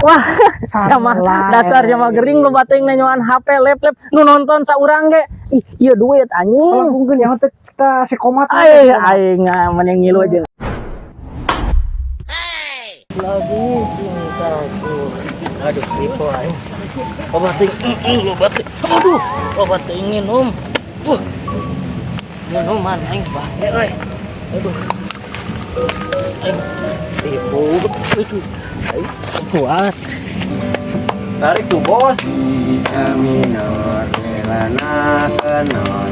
Wah, sama dasar sama gering lo bating nanyoan HP laptop nu nonton saurang ge. Ih, ieu duit anjing. Kalau mungkin yang kita si komat Aing mending ngilu aja. Lagi cintaku. Aduh, tipu aing. Bating, bating. Aduh, bating minum. Minuman aing bae euy. Aduh. Aing tipu. Aing kuat. Tarik tuh bos. Minor melana kenor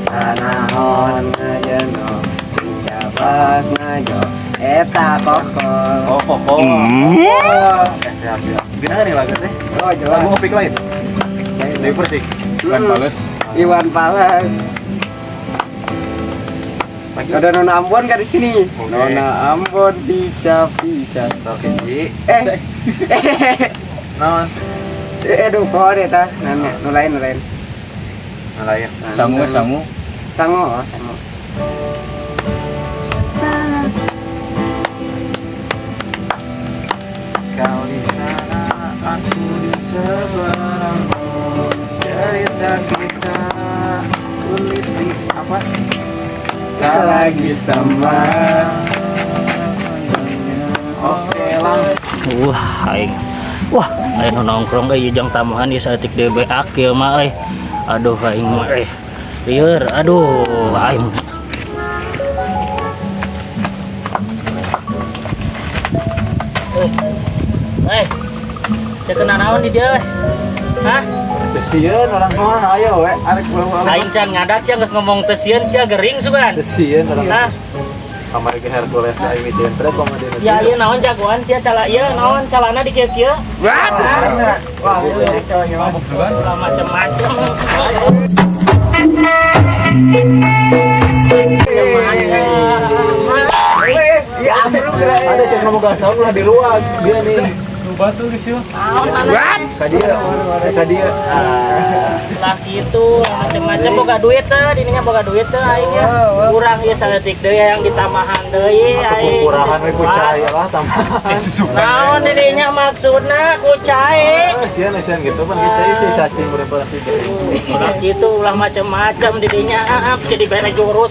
tanahon ngajeno dicabak ngajo eta kokol. Oh kokol. Gimana nih lagu teh? Oh jelas. Lagu ngopik lain. Dewi Persik. Iwan Pales. Iwan Pales. Ada Nona Ambon kan di sini. Okay. Nona Ambon pica. Oke, Ji. Non. Aduh, kok eta? Nulain. Sangu. Sangu. Kau di sana, aku di sebelahmu. Cerita kita sulit di apa? Tak lagi sama. Oke, langsung. Wah, aing nongkrong euy jeung tamahan ieu saeutik DB akil mah euy. Aduh aing mah lieur, aduh aing. Cek naon di dia we? Hah? Tesieun orang mah ayo we, arek bawa. Aing can ngadat sia geus ngomong tesieun sia gering sugan. Tesieun orang. Hah? Kamari ke Hercules aing miteun trek komandan. Ya ieu naon jagoan sia cala ieu naon calana di kieu-kieu. What? Wah, ieu mabuk sugan. Macam-macam. Ya, ada cek ngomong gasau lah di luar dia nih. Batu geus yeuh. What? Kadia. Lah kitu macam-macam boga duit teh, dininya boga duit teh aing ya. Kurang ieu saleutik deui yang ditamahan deui aing. Kurahan we kucai lah tamahan. Naon didinya maksudna kucai? Sian gitu pan kucai teh cacing bereparasi geuning. Ulah kitu ulah macam-macam didinya jadi bere jurus.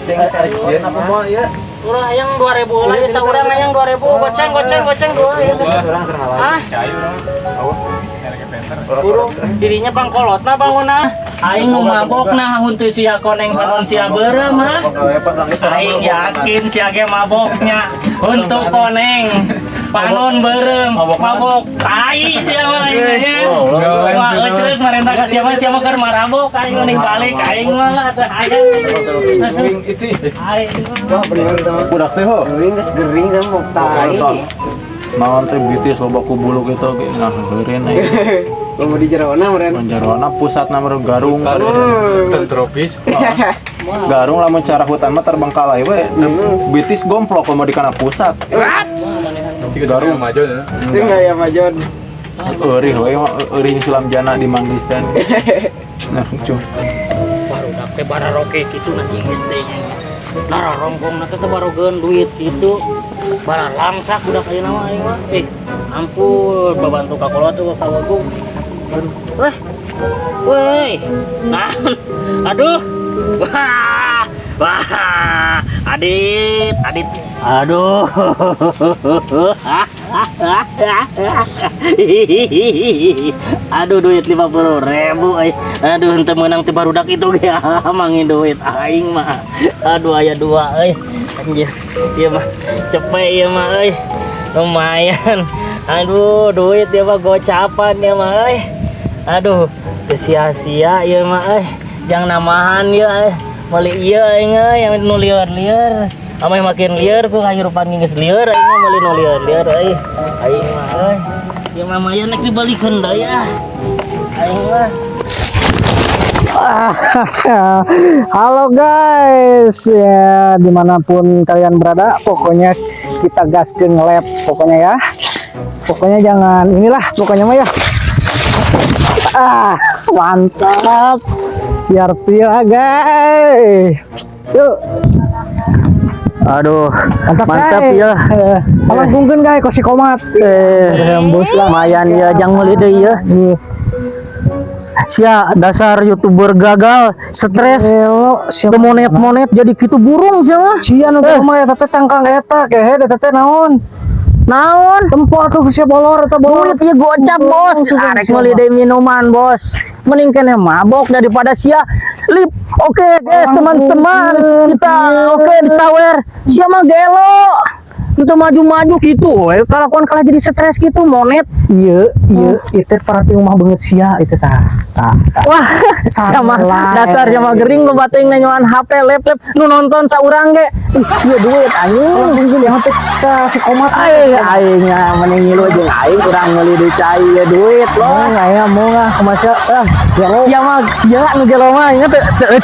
Apa mau ya? Ulah yang 2000 lah ya saurang yang 2000 goceng dua ya. Ah. Burung dirinya pangkolotna bangunna. Aing nu mabokna heunteu sia koneng panon sia beureuh mah. Aing yakin sia ge maboknya heunteu koneng. Panon beureuh mabok tai sia mah aingnya. Wah eceuk marenta ka sia mah keur marabok aing mending balik aing mah atuh hayang. Aing mah budak teh ho. gering dan mau tai. Naon teh bitis loba ku bulu kitu ge ngaheureun aing. Mau di jerona meureun. Jerona pusatna meureun garung. Tropis. Garung lamun cara hutan mah terbengkalai we. Bitis gomplok mau di kana pusat. Garung majon ya. Enggak ya majon. Eurih we euring sulam jana dimanggisan. Nah, cum. barudak teh bararoke kitu nanti geus teh nya. Lara rongkongna teh barogeun duit kitu. Bara langsak budak ayeuna mah aing mah. Ampun babantu ka kolot tuh ka wagung. Weh. Nah. Aduh. Wah. Adit. Aduh. Aduh duit 50.000 aduh henteu meunang ti barudak itu ge mangin duit aing mah. Aduh aya 2 euy. Anjir. Ieu mah cepet ieu mah euy. Lumayan. Aduh duit ieu mah gocapan ieu mah euy. Aduh teu sia-sia ieu mah euy. Jang namahan ieu euy. Meuli ieu aing yang nu lieur-lieur. Amai makin lieur ku kahirupan geus lieur aing mah meuli nu lieur-lieur euy. Aing mah euy. Ieu mah maya nek dibalikeun deui ah. Aing mah. Halo guys, ya dimanapun kalian berada, pokoknya kita gaskeun nge-lab pokoknya ya. Pokoknya jangan inilah pokoknya mah ya. Mantap. Biar pila guys. Yuk. Aduh, Mantap mantap ya. Palangkungkeun guys kosi komat. Rembus lah. Lumayan ya jang meuli deui ya. Nih. Sia dasar YouTuber gagal, stres. Elo siapa Monet jadi kitu burung sia mah. sia nu mah eta teh cangkang eta kehe eta teh naon? Naon? Tempo atuh sia bolor eta bolor. Duit ieu gocap bos. Arek meuli deui minuman bos. Mending kene mabok daripada sia lip. Oke guys teman-teman, kita oke disawer. Sia mah gelo. Kita maju-maju gitu, kalakuan kalah jadi stres gitu, monet. Iya, itu perhati rumah banget sia itu tah. Wah, sama dasar sama gering lo bating nanyuan HP, laptop, nu nonton saurang ge. Iya duit anjing. Mungkin yang teh si komat. Aing mending ngilu jeung aing kurang meuli deui cai ya duit lo. Aya mau ngah kemasya. Ya mah sia nu gelo mah inget teu